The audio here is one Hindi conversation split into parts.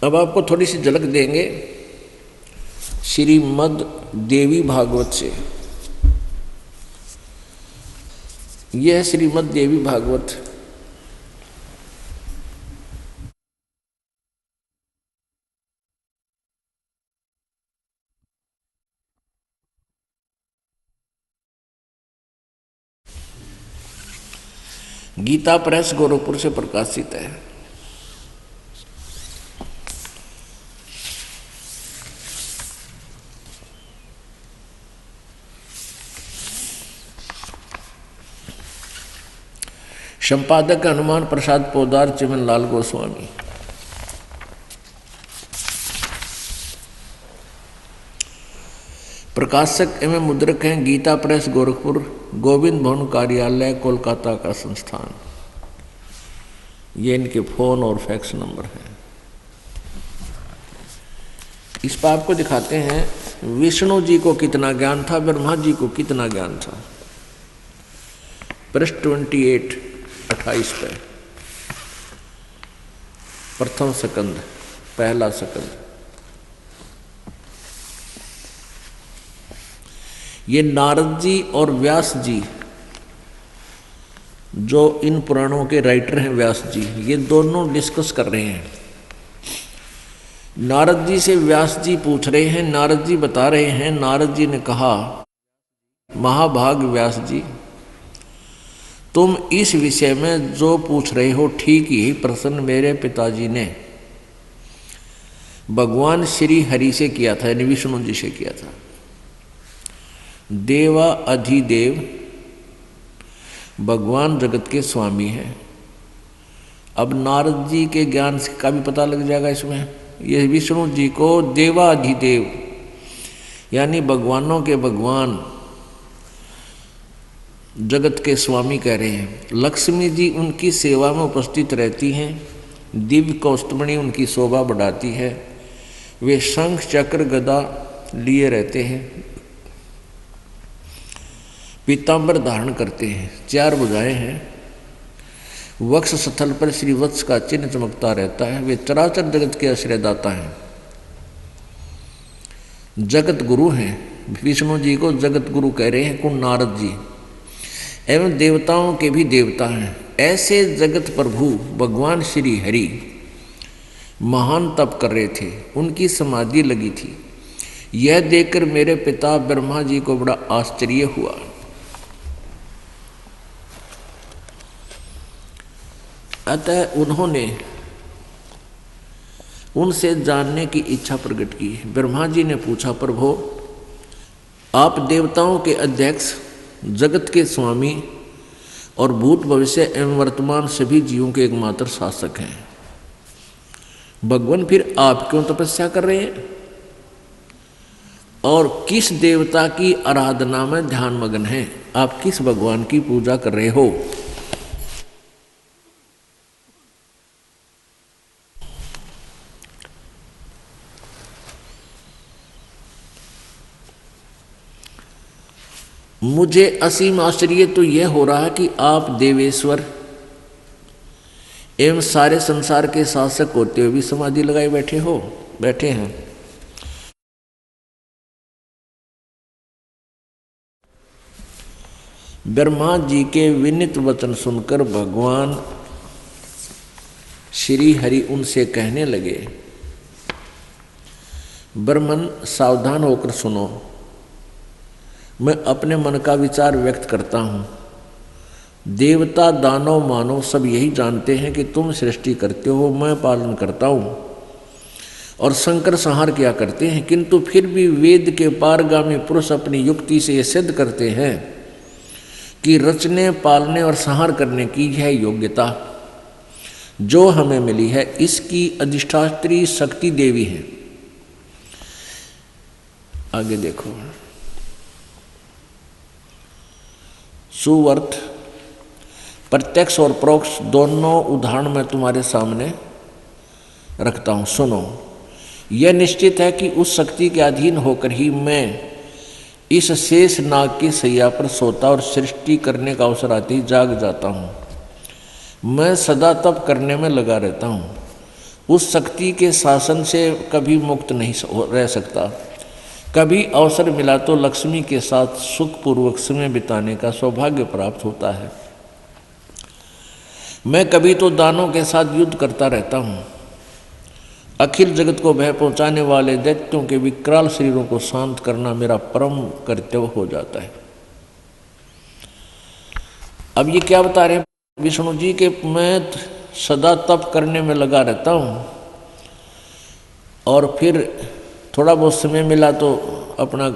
अब आपको थोड़ी सी झलक देंगे श्रीमद् देवी भागवत से। यह है श्रीमद् देवी भागवत। गीता प्रेस गोरखपुर से प्रकाशित है। संपादक हनुमान प्रसाद पोदार, चिमन लाल गोस्वामी। प्रकाशक एवं मुद्रक हैं गीता प्रेस गोरखपुर, गोविंद भवन कार्यालय कोलकाता का संस्थान। ये इनके फोन और फैक्स नंबर हैं। इस पर आपको दिखाते हैं विष्णु जी को कितना ज्ञान था, ब्रह्मा जी को कितना ज्ञान था। पृष्ठ 28 पे प्रथम स्कंद, पहला स्कंद। ये नारद जी और व्यास जी, जो इन पुराणों के राइटर हैं व्यास जी, ये दोनों डिस्कस कर रहे हैं। नारद जी से व्यास जी पूछ रहे हैं, नारद जी बता रहे हैं। नारद जी ने कहा, महाभाग व्यास जी, तुम इस विषय में जो पूछ रहे हो ठीक ही प्रश्न मेरे पिताजी ने भगवान श्री हरि से किया था, यानी विष्णु जी से किया था। देवा अधिदेव भगवान जगत के स्वामी हैं। अब नारद जी के ज्ञान का भी पता लग जाएगा इसमें। ये विष्णु जी को देवा अधिदेव यानी भगवानों के भगवान, जगत के स्वामी कह रहे हैं। लक्ष्मी जी उनकी सेवा में उपस्थित रहती हैं। दिव्य कौस्तुभमणि उनकी शोभा बढ़ाती है। वे शंख चक्र गदा लिए रहते हैं, पीतांबर धारण करते हैं, 4 भुजाएं हैं, वक्ष स्थल पर श्री वत्स का चिन्ह चमकता रहता है। वे चराचर जगत के आश्रयदाता हैं, जगत गुरु हैं। विष्णु जी को जगत गुरु कह रहे हैं कुण नारद जी, एवं देवताओं के भी देवता हैं। ऐसे जगत प्रभु भगवान श्री हरि महान तप कर रहे थे, उनकी समाधि लगी थी। यह देखकर मेरे पिता ब्रह्मा जी को बड़ा आश्चर्य हुआ। अतः उन्होंने उनसे जानने की इच्छा प्रकट की। ब्रह्मा जी ने पूछा, प्रभु आप देवताओं के अध्यक्ष, जगत के स्वामी और भूत भविष्य एवं वर्तमान सभी जीवों के एकमात्र शासक हैं। भगवान फिर आप क्यों तपस्या कर रहे हैं और किस देवता की आराधना में ध्यान मग्न हैं? आप किस भगवान की पूजा कर रहे हो? मुझे असीम आश्चर्य तो यह हो रहा है कि आप देवेश्वर एवं सारे संसार के शासक होते हुए भी समाधि लगाए बैठे हैं। ब्रह्मा जी के विनीत वचन सुनकर भगवान श्री हरि उनसे कहने लगे, ब्रह्मन सावधान होकर सुनो, मैं अपने मन का विचार व्यक्त करता हूँ। देवता दानव मानव सब यही जानते हैं कि तुम सृष्टि करते हो, मैं पालन करता हूँ और शंकर संहार किया करते हैं। किंतु फिर भी वेद के पारगामी पुरुष अपनी युक्ति से यह सिद्ध करते हैं कि रचने, पालने और संहार करने की यह योग्यता जो हमें मिली है, इसकी अधिष्ठात्री शक्ति देवी है। आगे देखो, सुवर्त प्रत्यक्ष और परोक्ष दोनों उदाहरण मैं तुम्हारे सामने रखता हूँ, सुनो। यह निश्चित है कि उस शक्ति के अधीन होकर ही मैं इस शेष नाग की सैया पर सोता और सृष्टि करने का अवसर आते ही जाग जाता हूँ। मैं सदा तप करने में लगा रहता हूँ। उस शक्ति के शासन से कभी मुक्त नहीं रह सकता। कभी अवसर मिला तो लक्ष्मी के साथ सुखपूर्वक समय बिताने का सौभाग्य प्राप्त होता है। मैं कभी तो दानों के साथ युद्ध करता रहता हूँ। अखिल जगत को भय पहुँचाने वाले दैत्यों के विकराल शरीरों को शांत करना मेरा परम कर्तव्य हो जाता है। अब ये क्या बता रहे हैं विष्णु जी के मैं सदा तप करने में लगा रहता हूँ और फिर थोड़ा बहुत समय मिला तो अपना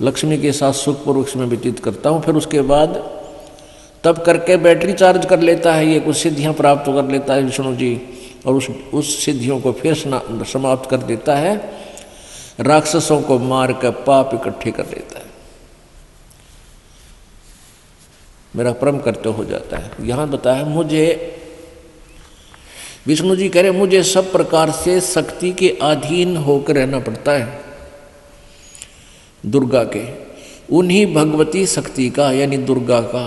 लक्ष्मी के साथ सुखपूर्वक समय व्यतीत करता हूँ। फिर उसके बाद तब करके बैटरी चार्ज कर लेता है, ये कुछ सिद्धियाँ प्राप्त कर लेता है विष्णु जी, और उस सिद्धियों को फिर समाप्त कर देता है, राक्षसों को मार कर पाप इकट्ठे कर लेता है। मेरा परम कर्तव्य हो जाता है। यहाँ बताया मुझे विष्णु जी कह रहे मुझे सब प्रकार से शक्ति के अधीन होकर रहना पड़ता है, दुर्गा के, उन्हीं भगवती शक्ति का यानी दुर्गा का,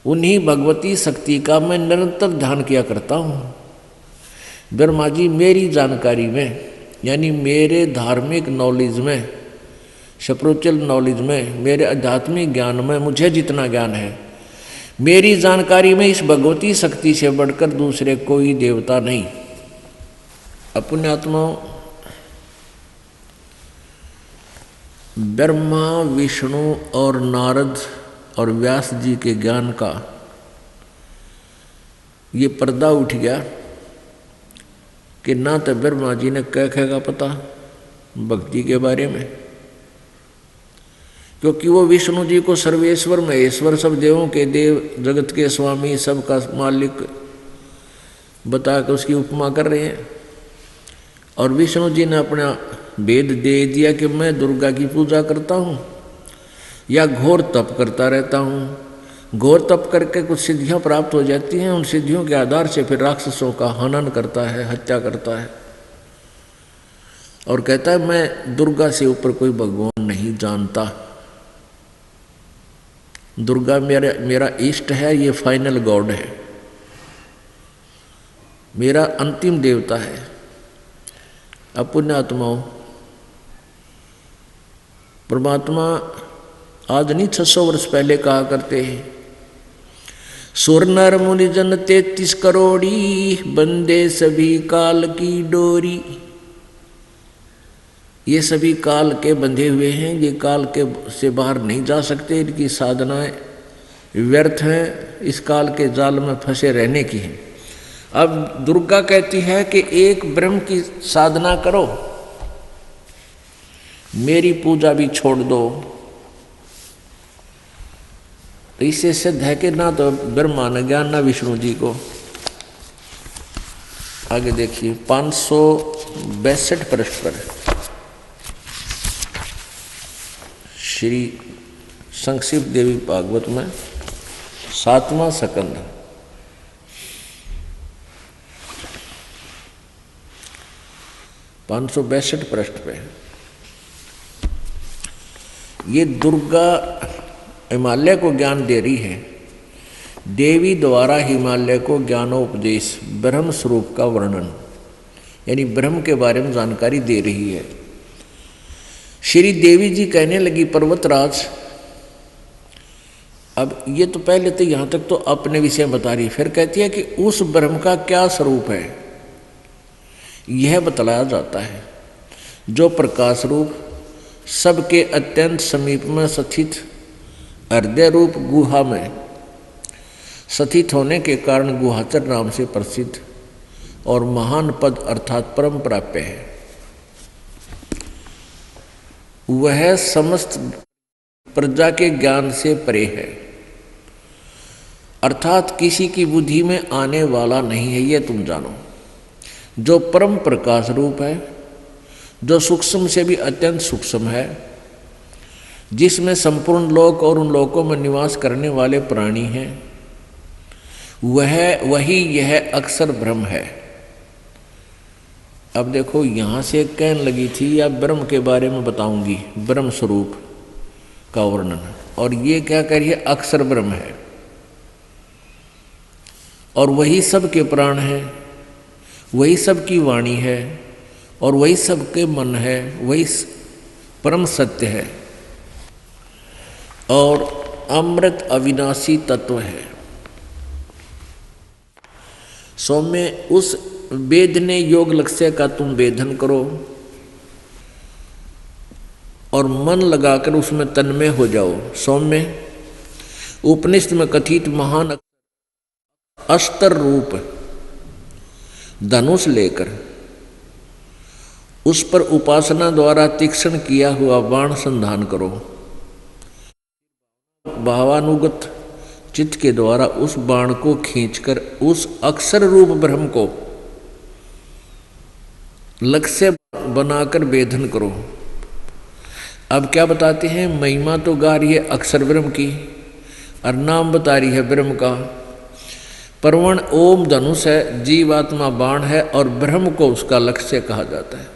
उन्हीं भगवती शक्ति का मैं निरंतर ध्यान किया करता हूँ। ब्रह्मा जी मेरी जानकारी में यानी मेरे धार्मिक नॉलेज में, स्पिरिचुअल नॉलेज में, मेरे आध्यात्मिक ज्ञान में मुझे जितना ज्ञान है, मेरी जानकारी में इस भगवती शक्ति से बढ़कर दूसरे कोई देवता नहीं। अपने आत्मा ब्रह्मा विष्णु और नारद और व्यास जी के ज्ञान का ये पर्दा उठ गया कि ना तो ब्रह्मा जी ने कह का पता भक्ति के बारे में, क्योंकि वो विष्णु जी को सर्वेश्वर महेश्वर सब देवों के देव जगत के स्वामी सबका मालिक बता कर उसकी उपमा कर रहे हैं। और विष्णु जी ने अपना वेद दे दिया कि मैं दुर्गा की पूजा करता हूँ या घोर तप करता रहता हूँ। घोर तप करके कुछ सिद्धियाँ प्राप्त हो जाती हैं, उन सिद्धियों के आधार से फिर राक्षसों का हनन करता है, हत्या करता है और कहता है मैं दुर्गा से ऊपर कोई भगवान नहीं जानता। दुर्गा मेरा इष्ट है, ये फाइनल गॉड है, मेरा अंतिम देवता है। अब पुण्यात्माओं, परमात्मा आज नहीं 600 वर्ष पहले कहा करते हैं, सुर नर मुनि जन 33 करोड़ी बंदे सभी काल की डोरी। ये सभी काल के बंधे हुए हैं, ये काल के से बाहर नहीं जा सकते, इनकी साधनाएं व्यर्थ हैं, इस काल के जाल में फंसे रहने की हैं। अब दुर्गा कहती है कि एक ब्रह्म की साधना करो, मेरी पूजा भी छोड़ दो। तो इससे सिद्ध है कि ना तो ब्रह्मा ने ज्ञान ना विष्णु जी को। आगे देखिए 562 पृष्ठ पर श्री संक्षिप्त देवी भागवत में 7वां स्कंद 562 पृष्ठ पे ये दुर्गा हिमालय को ज्ञान दे रही है। देवी द्वारा हिमालय को ज्ञानोपदेश ब्रह्म स्वरूप का वर्णन यानी ब्रह्म के बारे में जानकारी दे रही है। श्री देवी जी कहने लगी पर्वतराज, अब ये तो पहले तो यहाँ तक तो अपने विषय बता रही, फिर कहती है कि उस ब्रह्म का क्या स्वरूप है यह बतलाया जाता है, जो प्रकाश रूप सबके अत्यंत समीप में स्थित हृदय रूप गुहा में स्थित होने के कारण गुहाचर नाम से प्रसिद्ध और महान पद अर्थात परम प्राप्य है। वह समस्त प्रजा के ज्ञान से परे है, अर्थात किसी की बुद्धि में आने वाला नहीं है, ये तुम जानो। जो परम प्रकाश रूप है, जो सूक्ष्म से भी अत्यंत सूक्ष्म है, जिसमें संपूर्ण लोक और उन लोकों में निवास करने वाले प्राणी हैं, वही यह अक्षर ब्रह्म है। अब देखो यहाँ से कहने लगी थी या ब्रह्म के बारे में बताऊंगी, ब्रह्म स्वरूप का वर्णन, और ये क्या कह रही है, अक्षर ब्रह्म है और वही सबके प्राण है, वही सबकी वाणी है और वही सबके मन है, वही परम सत्य है और अमृत अविनाशी तत्व है। सौम्य उस वेदने योग लक्ष्य का तुम वेदन करो और मन लगाकर उसमें तन्मय हो जाओ। सौम्य उपनिषद में कथित महान अस्त्र रूप धनुष लेकर उस पर उपासना द्वारा तीक्ष्ण किया हुआ बाण संधान करो। भावानुगत चित्त के द्वारा उस बाण को खींचकर उस अक्षर रूप ब्रह्म को लक्ष्य बनाकर वेधन करो। अब क्या बताते हैं, महिमा तो गा रही है अक्षर ब्रह्म की और नाम बता रही है ब्रह्म का। परवण ओम धनुष है, जीवात्मा बाण है और ब्रह्म को उसका लक्ष्य कहा जाता है।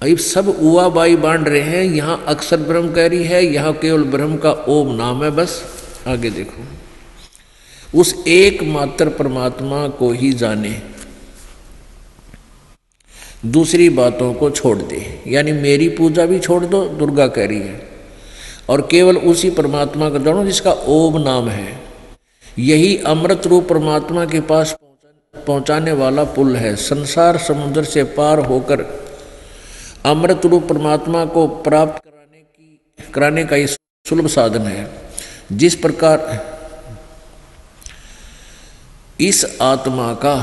अब सब उवा बाई बांट रहे हैं, यहाँ अक्षर ब्रह्म कह रही है, यहाँ केवल ब्रह्म का ओम नाम है। बस आगे देखो, उस एकमात्र परमात्मा को ही जाने, दूसरी बातों को छोड़ दे। यानी मेरी पूजा भी छोड़ दो, दुर्गा कह रही है, और केवल उसी परमात्मा को जानो जिसका ओम नाम है। यही अमृत रूप परमात्मा के पास पहुंचाने वाला पुल है। संसार समुद्र से पार होकर अमृत रूप परमात्मा को प्राप्त कराने का ये सुलभ साधन है। जिस प्रकार इस आत्मा का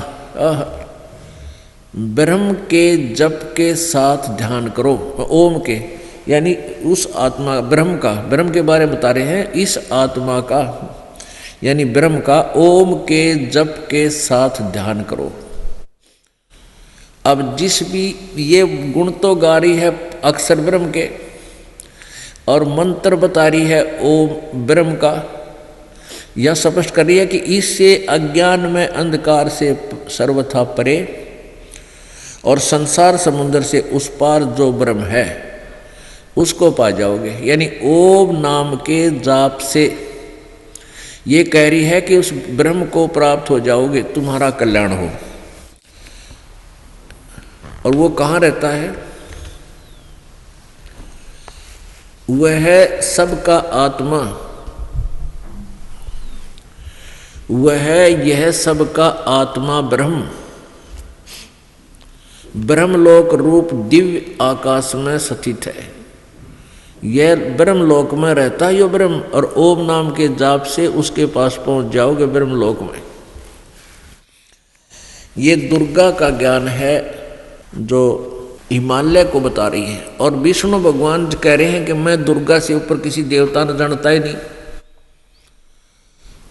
ब्रह्म के जप के साथ ध्यान करो, ओम के, यानी उस आत्मा ब्रह्म का, ब्रह्म के बारे में बता रहे हैं, इस आत्मा का यानी ब्रह्म का ओम के जप के साथ ध्यान करो। अब जिस भी ये गुण तो गा रही है अक्षर ब्रह्म के और मंत्र बता रही है ओम ब्रह्म का, यह स्पष्ट कर रही है कि इससे अज्ञान में अंधकार से सर्वथा परे और संसार समुद्र से उस पार जो ब्रह्म है उसको पा जाओगे। यानी ओम नाम के जाप से ये कह रही है कि उस ब्रह्म को प्राप्त हो जाओगे, तुम्हारा कल्याण हो। और वो कहाँ रहता है? वह है सबका आत्मा, वह है यह सबका आत्मा ब्रह्म, ब्रह्मलोक रूप दिव्य आकाश में स्थित है। यह ब्रह्मलोक में रहता है यो ब्रह्म, और ओम नाम के जाप से उसके पास पहुंच जाओगे ब्रह्मलोक में। ये दुर्गा का ज्ञान है जो हिमालय को बता रही है। और विष्णु भगवान कह रहे हैं कि मैं दुर्गा से ऊपर किसी देवता ने जानता ही नहीं।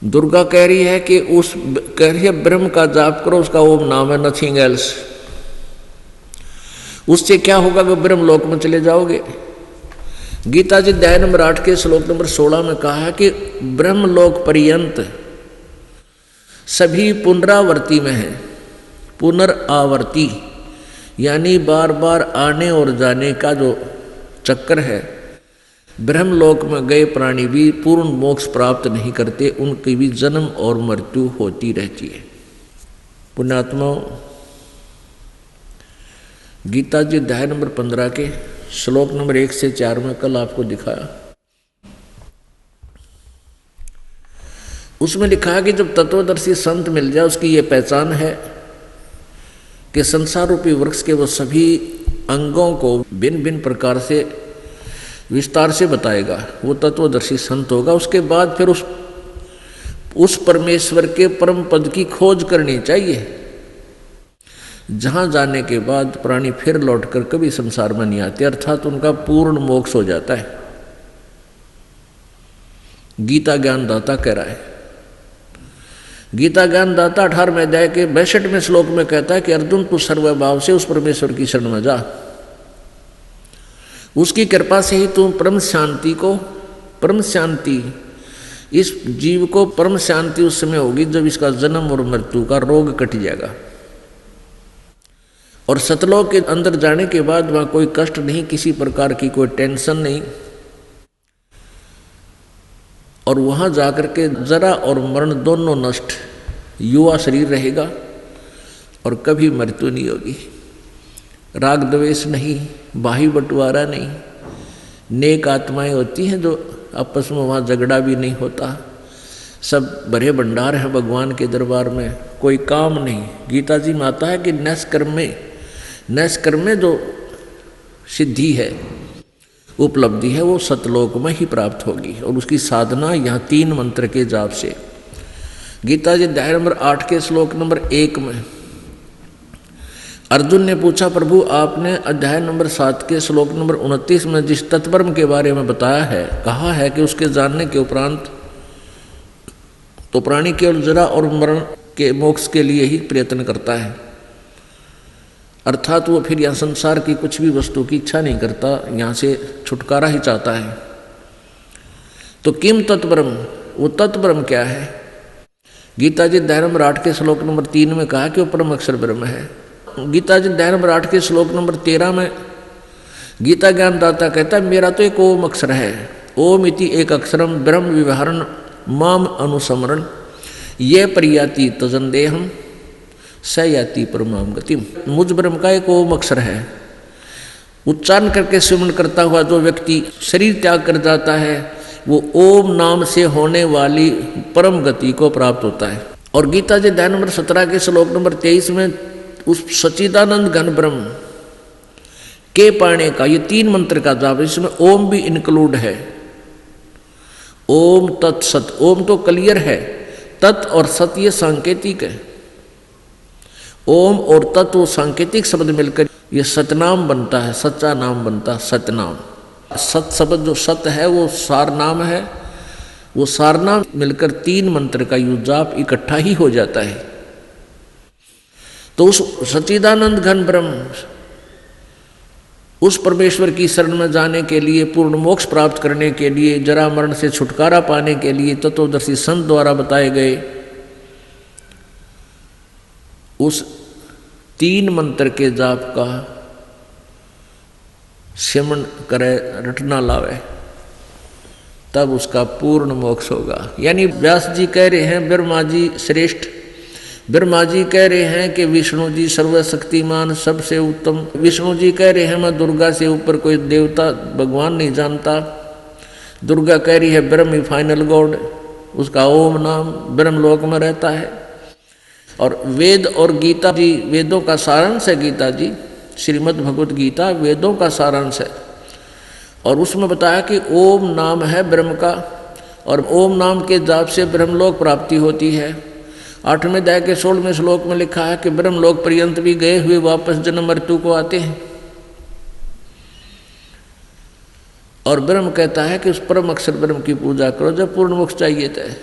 दुर्गा कह रही है कि कह रही है ब्रह्म का जाप करो, उसका ओम नाम है, नथिंग एल्स। उससे क्या होगा कि ब्रह्मलोक में चले जाओगे। गीता जी अध्याय नंबर 8 के श्लोक नंबर 16 में कहा है कि ब्रह्मलोक पर्यंत सभी पुनरावर्ती में है। पुनरावर्ती यानी बार बार आने और जाने का जो चक्कर है। ब्रह्मलोक में गए प्राणी भी पूर्ण मोक्ष प्राप्त नहीं करते, उनकी भी जन्म और मृत्यु होती रहती है। पुण्यात्माओं, गीता जी अध्याय नंबर 15 के श्लोक नंबर 1 से 4 में कल आपको दिखाया। उसमें लिखा है कि जब तत्वदर्शी संत मिल जाए उसकी ये पहचान है कि संसार रूपी वृक्ष के वो सभी अंगों को भिन्न भिन्न प्रकार से विस्तार से बताएगा। वो तत्वदर्शी संत होगा। उसके बाद फिर उस परमेश्वर के परम पद की खोज करनी चाहिए, जहां जाने के बाद प्राणी फिर लौटकर कभी संसार में नहीं आते, अर्थात उनका पूर्ण मोक्ष हो जाता है। गीता ज्ञानदाता कह रहा है। गीता ज्ञानदाता 18वें अध्याय के 62वें श्लोक में कहता है कि अर्जुन तू सर्वभाव से उस परमेश्वर की शरण में जा, उसकी कृपा से ही तू परम शांति इस जीव को परम शांति उस समय होगी जब इसका जन्म और मृत्यु का रोग कट जाएगा। और सतलोक के अंदर जाने के बाद वहां कोई कष्ट नहीं, किसी प्रकार की कोई टेंशन नहीं, और वहां जाकर के जरा और मरण दोनों नष्ट, युवा शरीर रहेगा और कभी मृत्यु नहीं होगी। राग द्वेष नहीं, बाही बंटवारा नहीं, नेक आत्माएं होती हैं जो आपस में वहाँ झगड़ा भी नहीं होता, सब भरे भंडार हैं भगवान के दरबार में, कोई काम नहीं। गीता जी में आता है कि नैष्कर्म्य जो सिद्धि है, उपलब्धि है, वो सतलोक में ही प्राप्त होगी और उसकी साधना यहाँ 3 मंत्र के जाप से। गीता जी अध्याय नंबर 8 के श्लोक नंबर 1 में अर्जुन ने पूछा, प्रभु आपने अध्याय नंबर 7 के श्लोक नंबर 29 में जिस तत्परम के बारे में बताया है, कहा है कि उसके जानने के उपरांत तो प्राणी केवल जरा और मरण के मोक्ष के लिए ही प्रयत्न करता है, अर्थात वो फिर यहाँ संसार की कुछ भी वस्तु की इच्छा नहीं करता, यहाँ से छुटकारा ही चाहता है। तो किम तत्परम, वो तत्परम क्या है? गीता जी अध्याय नंबर 8 के श्लोक नंबर 3 में कहा कि वो परम अक्षर ब्रह्म है। गीता जी अध्याय नंबर 8 के श्लोक नंबर 13 में गीता ज्ञानदाता कहता है, मेरा तो एक ओम अक्षर है, ओम इति एक अक्षरम ब्रह्म विवहरण माम अनुसमरण ये परियाति तजंदेहम स याति परमाम गतिम। मुझ ब्रह्म का एक ओम अक्षर है, उच्चारण करके सिमरण करता हुआ जो व्यक्ति शरीर त्याग कर जाता है, वो ओम नाम से होने वाली परम गति को प्राप्त होता है। और गीता जी अध्याय नंबर 17 के श्लोक नंबर 23 में उस सच्चिदानंद घन ब्रह्म के पाने का ये 3 मंत्र का जाप, इसमें ओम भी इंक्लूड है। ओम तत्सत, ओम तो क्लियर है, तत् और सत ये सांकेतिक है। ओम और तत् वो सांकेतिक शब्द मिलकर ये सतनाम बनता है, सच्चा नाम बनता है सतनाम। सत शब्द जो सत है वो सार नाम है, वो सार नाम मिलकर 3 मंत्र का यू जाप इकट्ठा ही हो जाता है। तो उस सच्चिदानंद घन ब्रह्म, उस परमेश्वर की शरण में जाने के लिए, पूर्ण मोक्ष प्राप्त करने के लिए, जरा मरण से छुटकारा पाने के लिए तत्वदर्शी संत द्वारा बताए गए उस 3 मंत्र के जाप का सिमरण करे, रटना लावे, तब उसका पूर्ण मोक्ष होगा। यानी व्यास जी कह रहे हैं, ब्रह्मा जी श्रेष्ठ, ब्रह्मा जी कह रहे हैं कि विष्णु जी सर्वशक्तिमान सबसे उत्तम, विष्णु जी कह रहे हैं मैं दुर्गा से ऊपर कोई देवता भगवान नहीं जानता, दुर्गा कह रही है ब्रह्म ही फाइनल गॉड, उसका ओम नाम ब्रह्मलोक में रहता है। और वेद और गीता जी, वेदों का सारांश है गीता जी, श्रीमद् भगवत गीता वेदों का सारांश है। और उसमें बताया कि ओम नाम है ब्रह्म का, और ओम नाम के जाप से ब्रह्मलोक प्राप्ति होती है। 8वें अध्याय के 16वें श्लोक में लिखा है कि ब्रह्मलोक पर्यंत भी गए हुए वापस जन्म मृत्यु को आते हैं। और ब्रह्म कहता है कि उस परम अक्षर ब्रह्म की पूजा करो जब पूर्ण मोक्ष चाहिए था।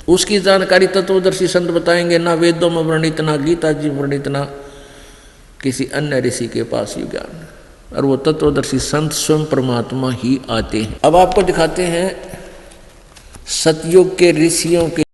उसकी जानकारी तत्वदर्शी संत बताएंगे, ना वेदों में वर्णित, ना गीता जी वर्णित, ना किसी अन्य ऋषि के पास ये ज्ञान, और वो तत्वदर्शी संत स्वयं परमात्मा ही आते हैं। अब आपको दिखाते हैं सतयुग के ऋषियों के